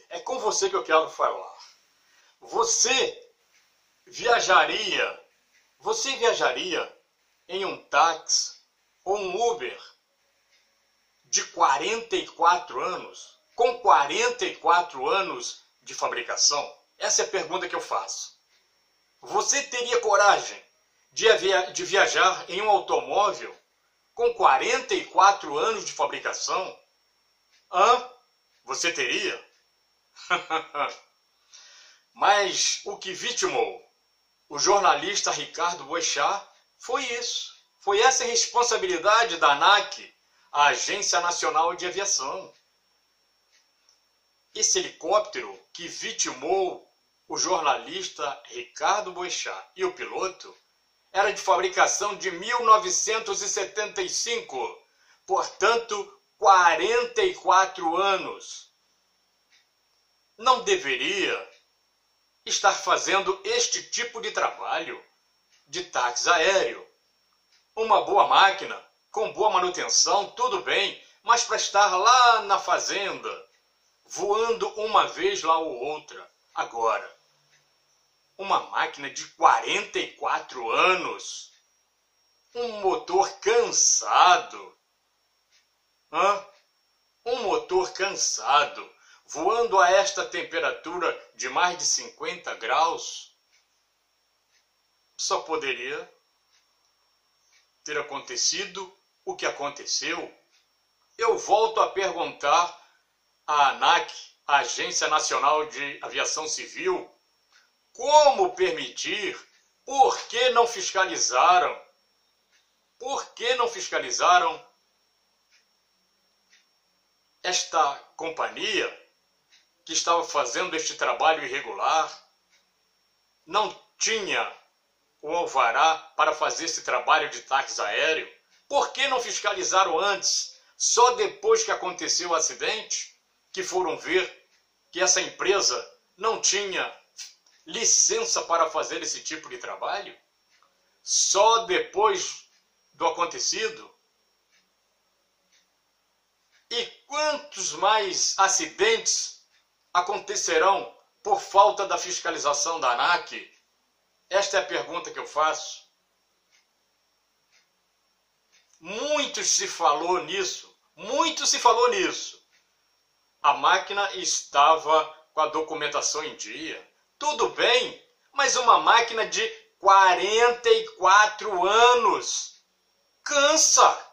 é com você que eu quero falar. Você viajaria em um táxi ou um Uber de 44 anos, com 44 anos de fabricação? Essa é a pergunta que eu faço. Você teria coragem de viajar em um automóvel com 44 anos de fabricação? Você teria? Mas o que vitimou o jornalista Ricardo Boechat foi isso. Foi essa responsabilidade da ANAC, a Agência Nacional de Aviação. Esse helicóptero que vitimou o jornalista Ricardo Boechat e o piloto era de fabricação de 1975, portanto, 44 anos. Não deveria estar fazendo este tipo de trabalho de táxi aéreo. Uma boa máquina, com boa manutenção, tudo bem, mas para estar lá na fazenda, voando uma vez lá ou outra. Agora, uma máquina de 44 anos, um motor cansado, voando a esta temperatura de mais de 50 graus, só poderia ter acontecido o que aconteceu. Eu volto a perguntar à ANAC, a Agência Nacional de Aviação Civil, como permitir? Por que não fiscalizaram? Por que não fiscalizaram esta companhia que estava fazendo este trabalho irregular? Não tinha o alvará para fazer esse trabalho de táxi aéreo? Por que não fiscalizaram antes? Só depois que aconteceu o acidente, que foram ver que essa empresa não tinha licença para fazer esse tipo de trabalho? Só depois do acontecido? E quantos mais acidentes acontecerão por falta da fiscalização da ANAC? Esta é a pergunta que eu faço. Muito se falou nisso. A máquina estava com a documentação em dia. Tudo bem, mas uma máquina de 44 anos cansa.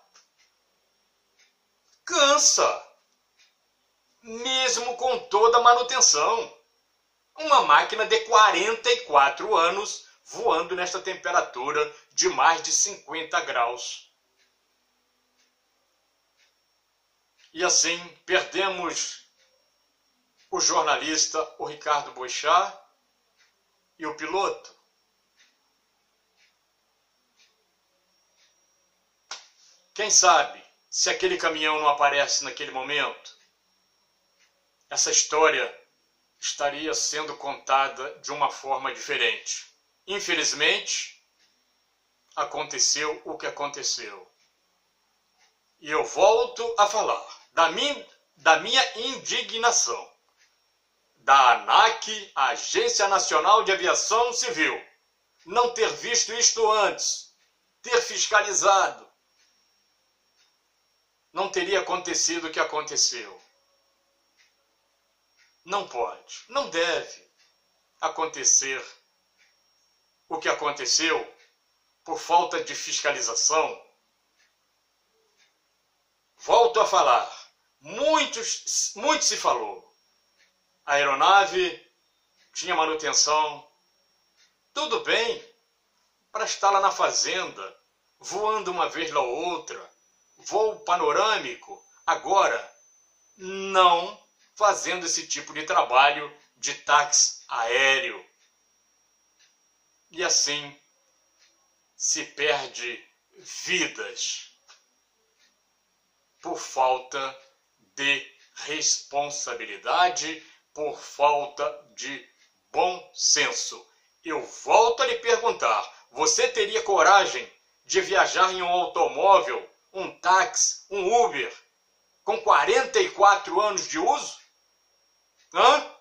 Mesmo com toda a manutenção. Uma máquina de 44 anos voando nesta temperatura de mais de 50 graus. E assim perdemos o jornalista, o Ricardo Boechat, e o piloto. Quem sabe, se aquele caminhão não aparece naquele momento, essa história estaria sendo contada de uma forma diferente. Infelizmente, aconteceu o que aconteceu. E eu volto a falar da minha indignação. Da ANAC, a Agência Nacional de Aviação Civil, não ter visto isto antes, ter fiscalizado, não teria acontecido o que aconteceu. Não pode, não deve acontecer o que aconteceu por falta de fiscalização. Volto a falar, muito se falou. A aeronave tinha manutenção, tudo bem, para estar lá na fazenda, voando uma vez lá ou outra, voo panorâmico. Agora, não fazendo esse tipo de trabalho de táxi aéreo. E assim se perde vidas por falta de responsabilidade, por falta de bom senso. Eu volto a lhe perguntar, você teria coragem de viajar em um automóvel, um táxi, um Uber, Com 44 anos de uso? Hã?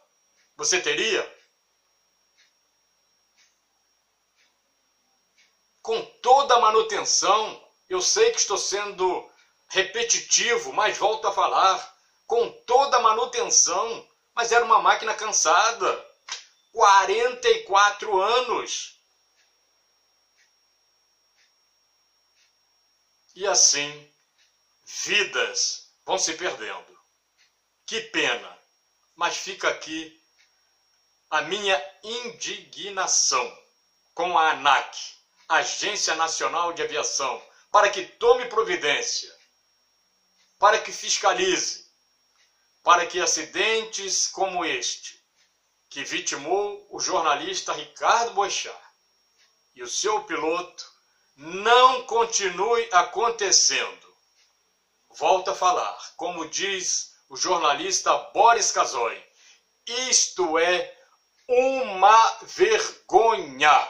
Você teria? Com toda a manutenção, eu sei que estou sendo repetitivo, mas volto a falar, com toda a manutenção, mas era uma máquina cansada. 44 anos. E assim, vidas vão se perdendo. Que pena, mas fica aqui a minha indignação com a ANAC, Agência Nacional de Aviação, para que tome providência, para que fiscalize, para que acidentes como este, que vitimou o jornalista Ricardo Boechat e o seu piloto, não continue acontecendo. Volto a falar, como diz o jornalista Boris Casoy, isto é uma vergonha.